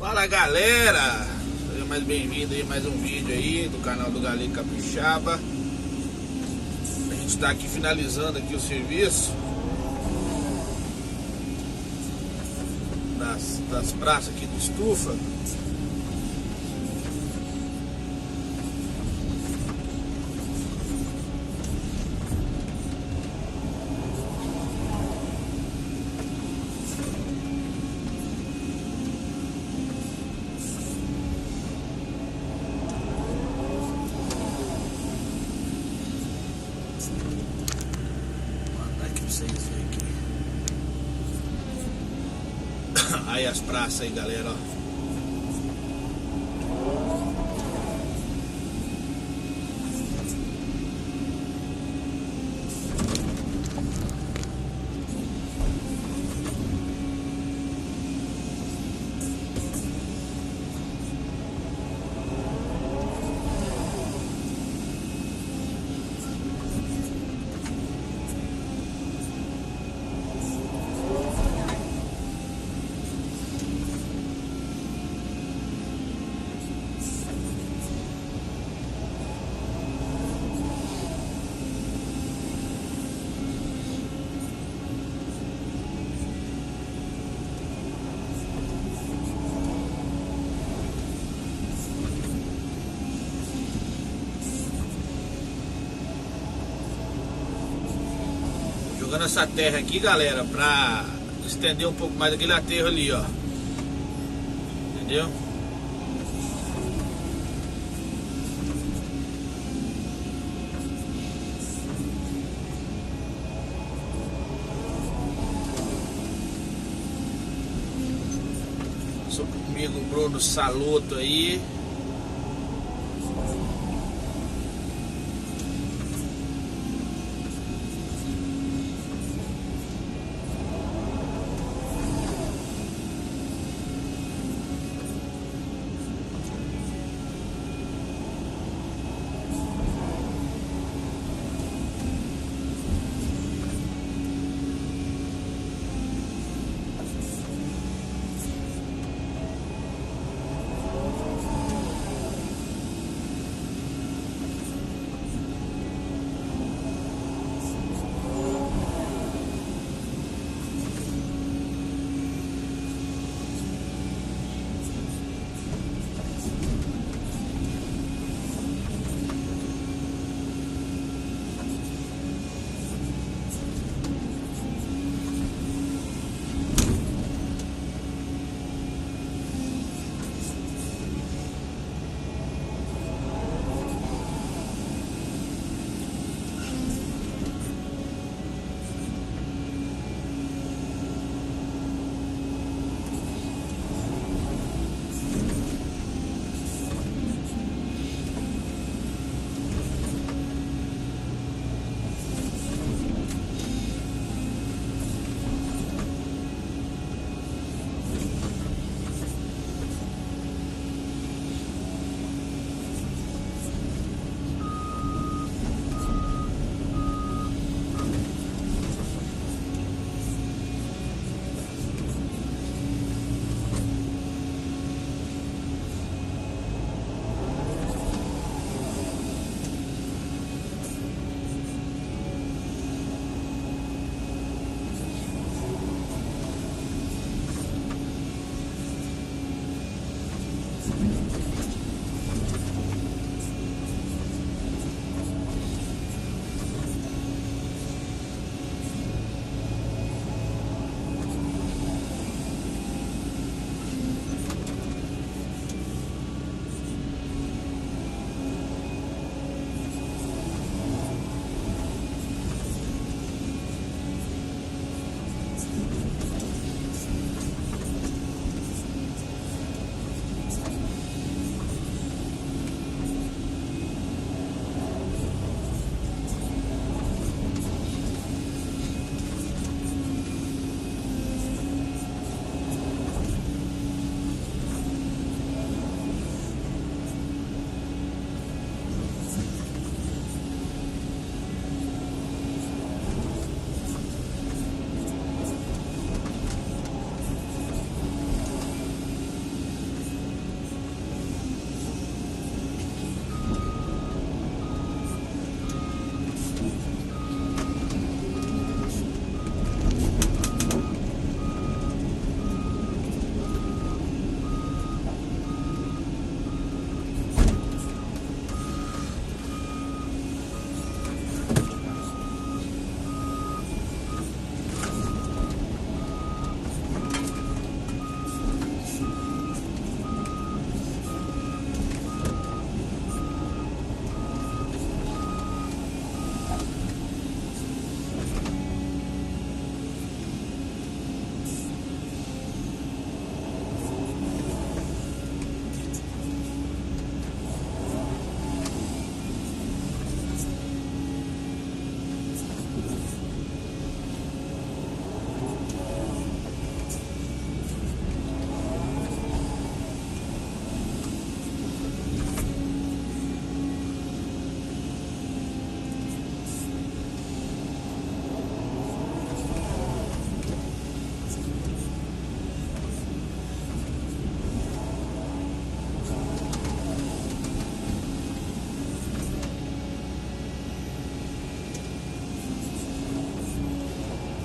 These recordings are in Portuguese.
Fala galera, seja mais bem-vindo aí mais um vídeo aí do canal do Galego Capixaba. A gente está aqui finalizando aqui o serviço das praças aqui do Estufa. Vocês verem aqui. Aí as praças aí, galera, ó. Jogando essa terra aqui, galera, pra estender um pouco mais aquele aterro ali, ó. Entendeu? Sou comigo o Bruno Saloto aí.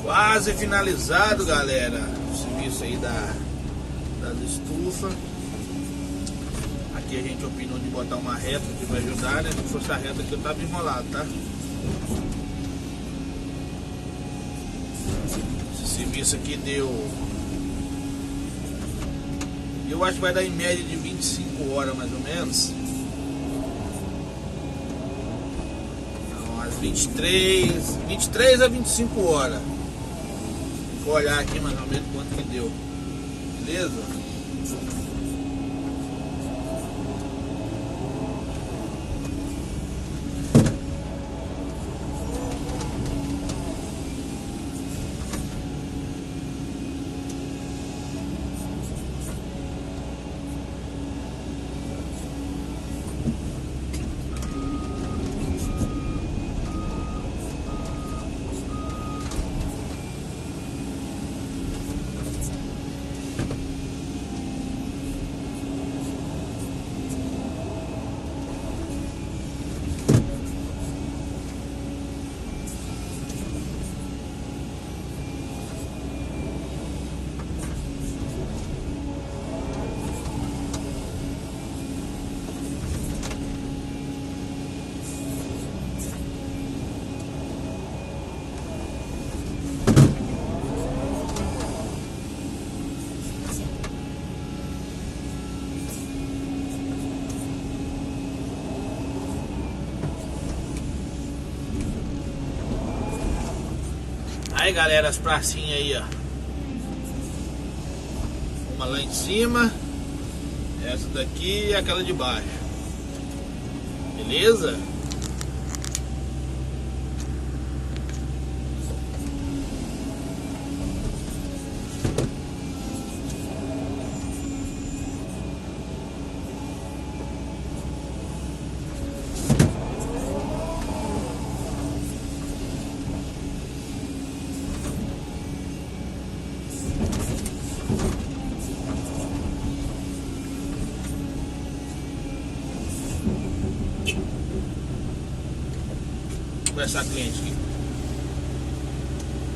Quase finalizado, galera, o serviço aí das estufas. Aqui a gente opinou de botar uma reta que vai ajudar, né? Se fosse a reta aqui eu tava enrolado, tá? Esse serviço aqui deu... Eu acho que vai dar em média de 25 horas mais ou menos. Então, umas 23 a 25 horas. Vou olhar aqui mais ou menos quanto que deu. Beleza? Aí, galera, as pracinhas aí, ó. Uma lá em cima, essa daqui e aquela de baixo. Beleza? Conversar com o cliente aqui.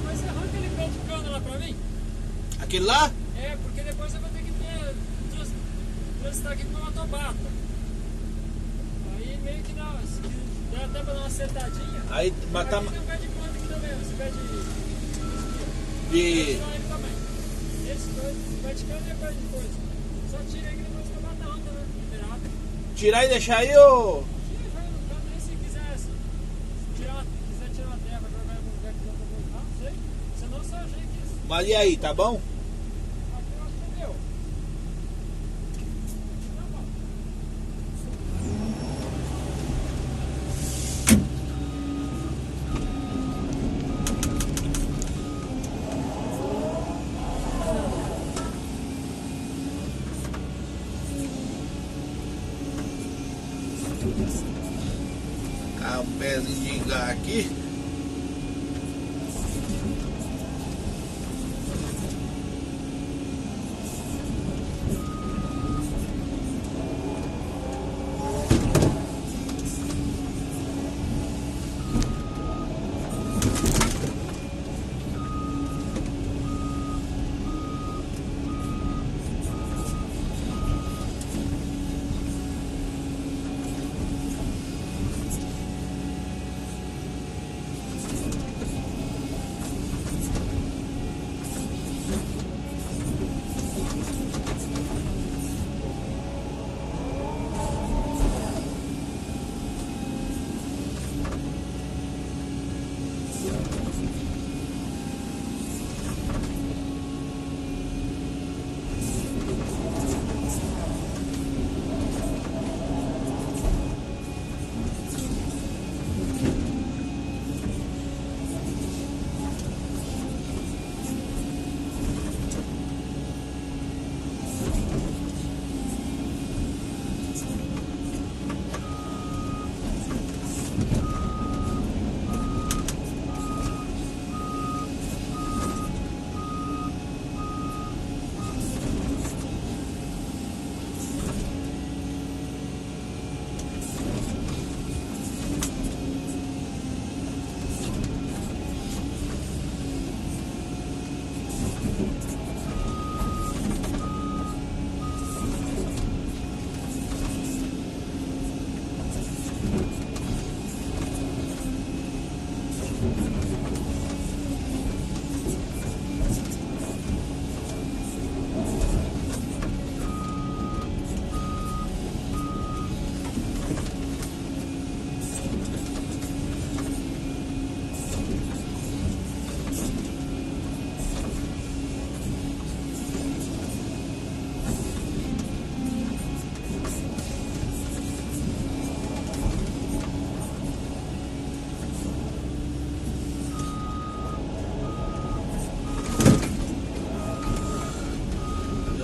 Mas você arranca aquele pé de cana lá pra mim? Aquele lá? É, porque depois eu vou ter que transitar aqui com uma motobata. Aí meio que dá até pra dar uma acertadinha. Aí, mas tá... Aqui tem um pé de cana aqui também, esse pé de... de... ele também. Esse pé de cana é pé de coisa. Só tira aí que depois que eu bato a onda, né? Liberado. Tirar e deixar aí, ô... Mas e aí, tá bom? Um pezinho de engar aqui.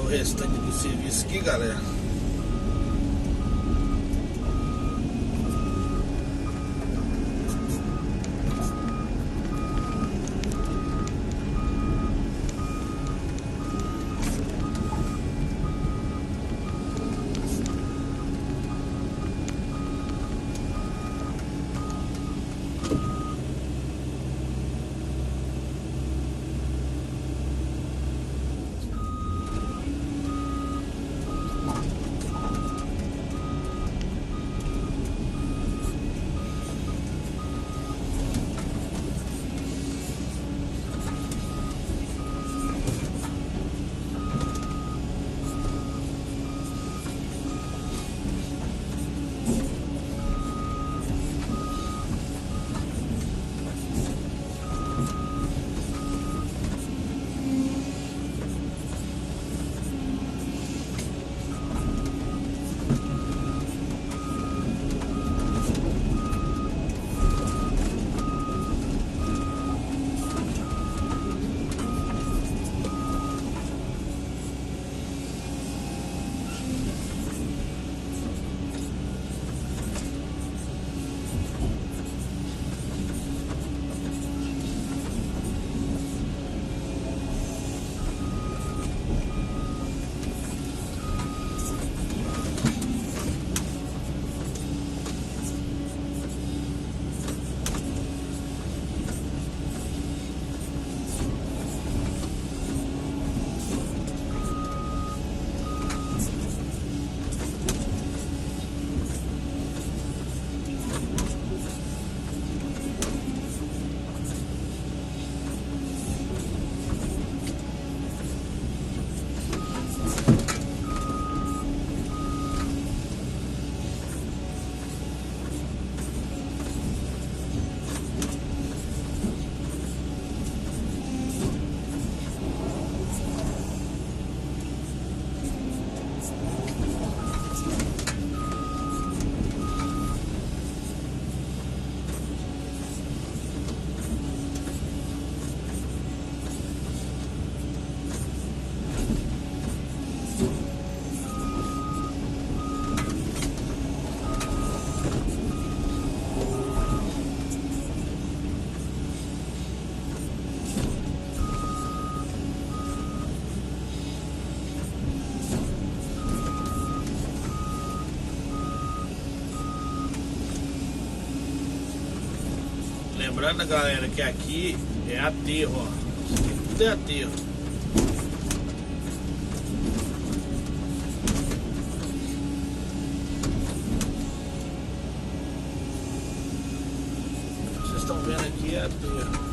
o restante do serviço aqui, galera. Lembrando, galera, que aqui é aterro, ó. Isso aqui tudo é aterro. Vocês estão vendo aqui é aterro.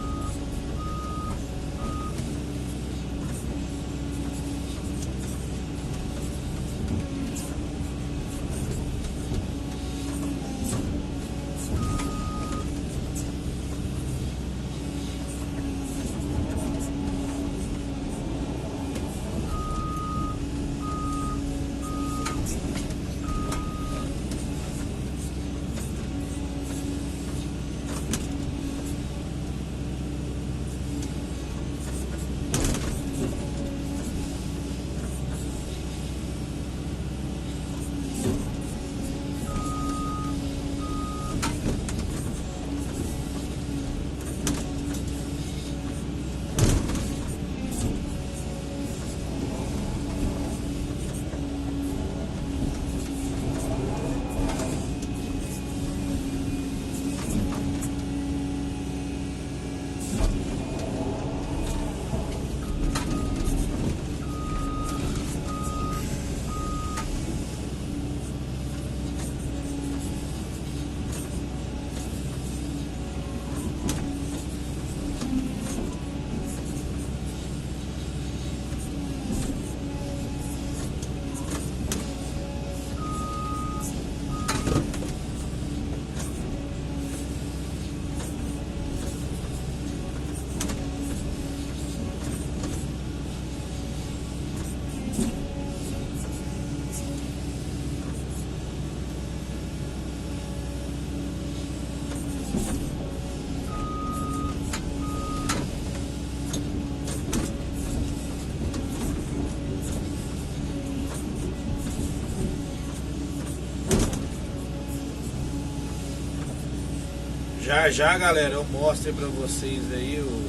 Já já, galera, eu mostro aí pra vocês aí o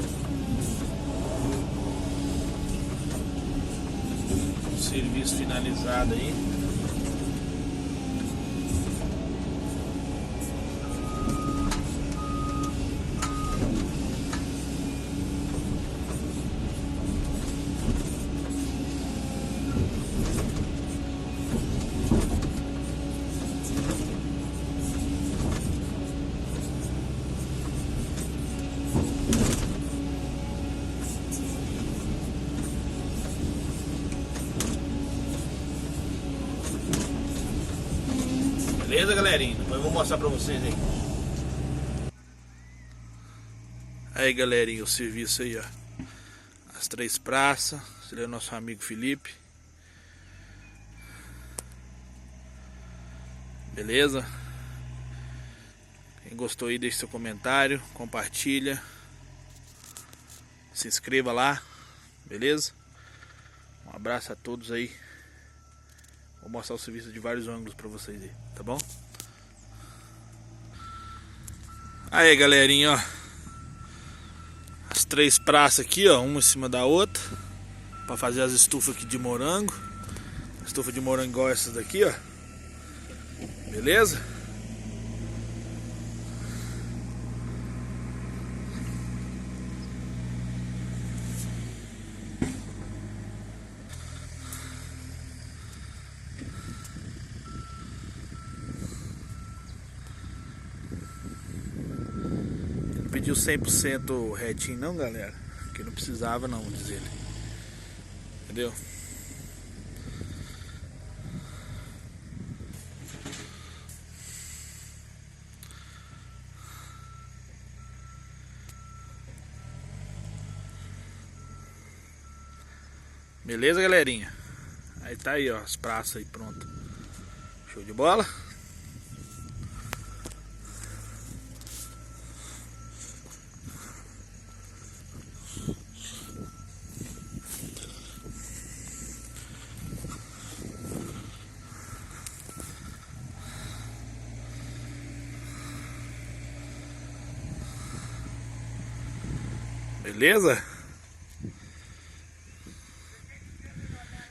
serviço finalizado aí. Beleza, galerinha? Depois eu vou mostrar pra vocês aí. Aí, galerinha, o serviço aí, ó. As 3 praças. Esse é o nosso amigo Felipe. Beleza? Quem gostou aí, deixe seu comentário, compartilha, se inscreva lá, beleza? Um abraço a todos aí. Vou mostrar o serviço de vários ângulos pra vocês aí, tá bom? Aí, galerinha, ó. As 3 praças aqui, ó, uma em cima da outra, pra fazer as estufas aqui de morango. Estufa de morango igual essas daqui, ó. Beleza? Não pediu 100% retinho não, galera, porque não precisava não, diz ele. Entendeu? Beleza, galerinha? Aí tá aí, ó, as praças aí pronto. Show de bola? Beleza?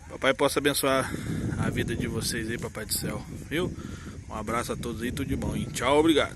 Papai possa abençoar a vida de vocês aí, Papai do Céu, viu? Um abraço a todos aí, tudo de bom, hein? Tchau, obrigado.